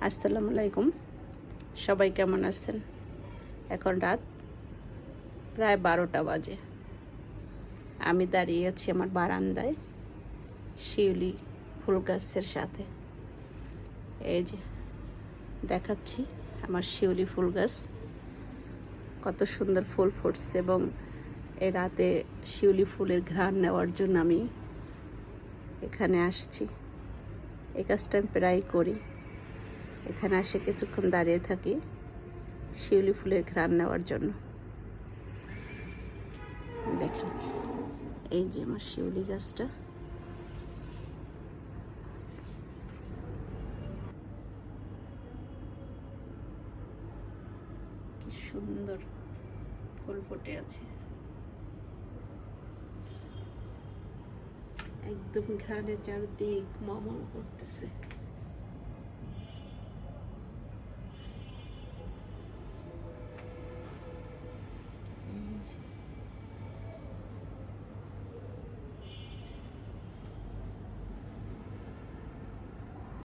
আসসালামু আলাইকুম, সবাই কেমন আছেন? এখন রাত প্রায় 12টা বাজে। আমি দাঁড়িয়ে আছি আমার বারান্দায় শিউলি ফুল গাছের সাথে। এই যে দেখাচ্ছি আমার শিউলি ফুল গাছ, কত সুন্দর ফুল ফুটছে। এবং এই রাতে শিউলি ফুলের ঘ্রাণ নেওয়ার জন্য আমি এখানে আসছি। এই কাজটা আমি প্রায় করি, এখানে আসে কিছুক্ষণ দাঁড়িয়ে থাকি শিউলি ফুলের ঘ্রাণ নেওয়ার জন্য। দেখেন এই যে আমার শিউলি গাছটা, কি সুন্দর ফুল ফুটে আছে, একদম ঘ্রাণে চারদিক মম করতেছে।